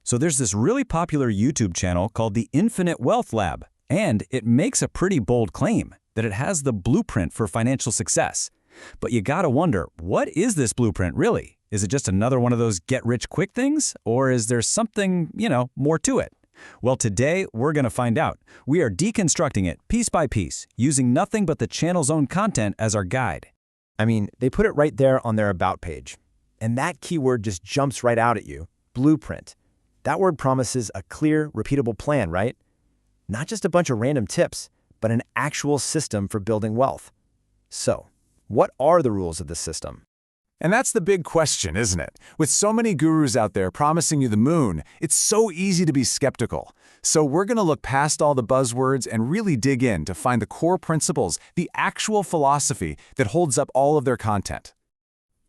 So there's this really popular YouTube channel called the Infinite Wealth Lab, and it makes a pretty bold claim that it has the blueprint for financial success. But you gotta wonder, what is this blueprint really? Is it just another one of those get-rich-quick things? Or is there something, more to it? Well, today we're gonna find out. We are deconstructing it piece by piece, using nothing but the channel's own content as our guide. I mean, they put it right there on their About page. And that keyword just jumps right out at you, blueprint. That word promises a clear, repeatable plan, right? Not just a bunch of random tips, but an actual system for building wealth. So, what are the rules of the system? And that's the big question, isn't it? With so many gurus out there promising you the moon, it's so easy to be skeptical. So we're going to look past all the buzzwords and really dig in to find the core principles, the actual philosophy that holds up all of their content.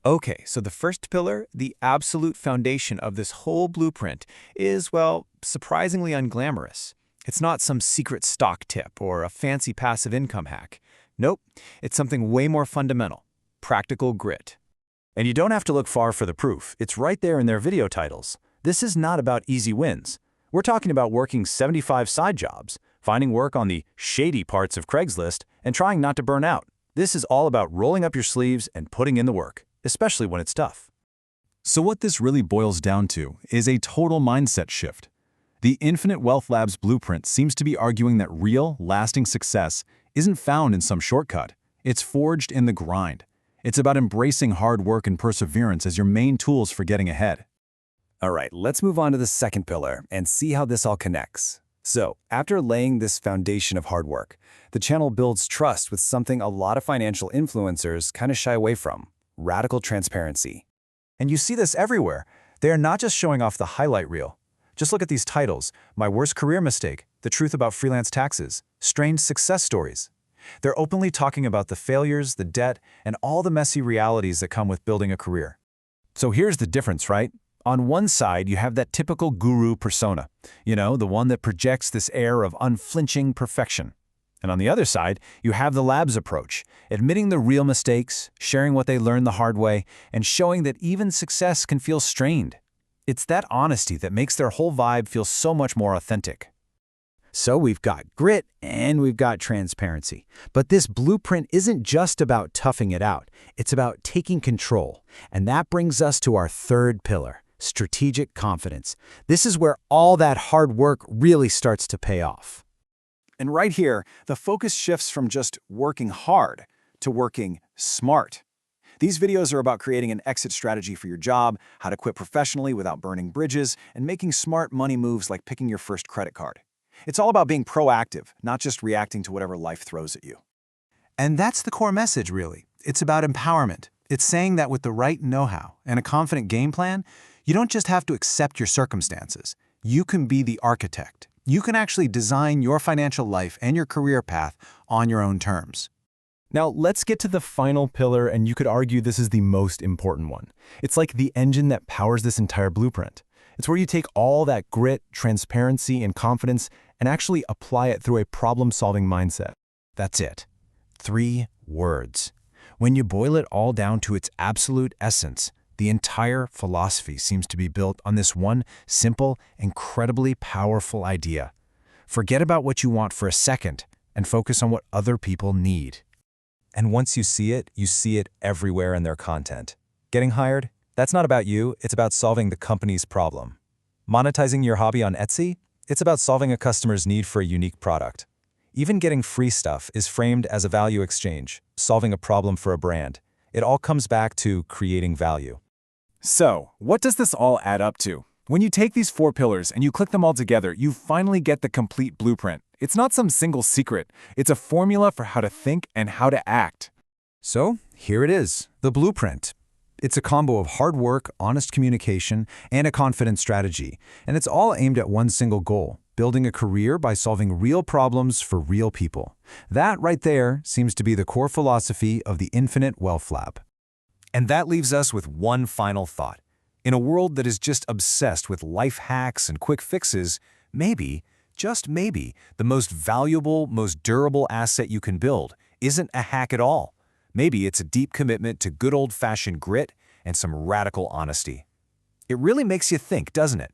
Okay, so the first pillar, the absolute foundation of this whole blueprint, is, well, surprisingly unglamorous. It's not some secret stock tip or a fancy passive income hack. Nope, it's something way more fundamental: practical grit. And you don't have to look far for the proof. It's right there in their video titles. This is not about easy wins. We're talking about working 75 side jobs, finding work on the shady parts of Craigslist, and trying not to burn out. This is all about rolling up your sleeves and putting in the work, especially when it's tough. So what this really boils down to is a total mindset shift. The Infinite Wealth Lab's blueprint seems to be arguing that real, lasting success isn't found in some shortcut. It's forged in the grind. It's about embracing hard work and perseverance as your main tools for getting ahead. All right, let's move on to the second pillar and see how this all connects. So, after laying this foundation of hard work, the channel builds trust with something a lot of financial influencers kind of shy away from: radical transparency. And you see this everywhere. They are not just showing off the highlight reel. Just look at these titles: My Worst Career Mistake, The Truth About Freelance Taxes, Strange Success Stories. They're openly talking about the failures, the debt, and all the messy realities that come with building a career. So here's the difference, right? On one side, you have that typical guru persona, the one that projects this air of unflinching perfection. And on the other side, you have the lab's approach, admitting the real mistakes, sharing what they learned the hard way, and showing that even success can feel strained. It's that honesty that makes their whole vibe feel so much more authentic. So we've got grit and we've got transparency. But this blueprint isn't just about toughing it out. It's about taking control. And that brings us to our third pillar: strategic confidence. This is where all that hard work really starts to pay off. And right here, the focus shifts from just working hard to working smart. These videos are about creating an exit strategy for your job, how to quit professionally without burning bridges, and making smart money moves like picking your first credit card. It's all about being proactive, not just reacting to whatever life throws at you. And that's the core message, really. It's about empowerment. It's saying that with the right know-how and a confident game plan, you don't just have to accept your circumstances. You can be the architect. You can actually design your financial life and your career path on your own terms. Now, let's get to the final pillar, and you could argue this is the most important one. It's like the engine that powers this entire blueprint. It's where you take all that grit, transparency, and confidence and actually apply it through a problem-solving mindset. That's it. 3 words. When you boil it all down to its absolute essence, the entire philosophy seems to be built on this one simple, incredibly powerful idea. Forget about what you want for a second and focus on what other people need. And once you see it everywhere in their content. Getting hired? That's not about you, it's about solving the company's problem. Monetizing your hobby on Etsy? It's about solving a customer's need for a unique product. Even getting free stuff is framed as a value exchange, solving a problem for a brand. It all comes back to creating value. So, what does this all add up to? When you take these 4 pillars and you click them all together, you finally get the complete blueprint. It's not some single secret. It's a formula for how to think and how to act. So, here it is, the blueprint. It's a combo of hard work, honest communication, and a confident strategy. And it's all aimed at one single goal: building a career by solving real problems for real people. That right there seems to be the core philosophy of the Infinite Wealth Lab. And that leaves us with one final thought. In a world that is just obsessed with life hacks and quick fixes, maybe, just maybe, the most valuable, most durable asset you can build isn't a hack at all. Maybe it's a deep commitment to good old-fashioned grit and some radical honesty. It really makes you think, doesn't it?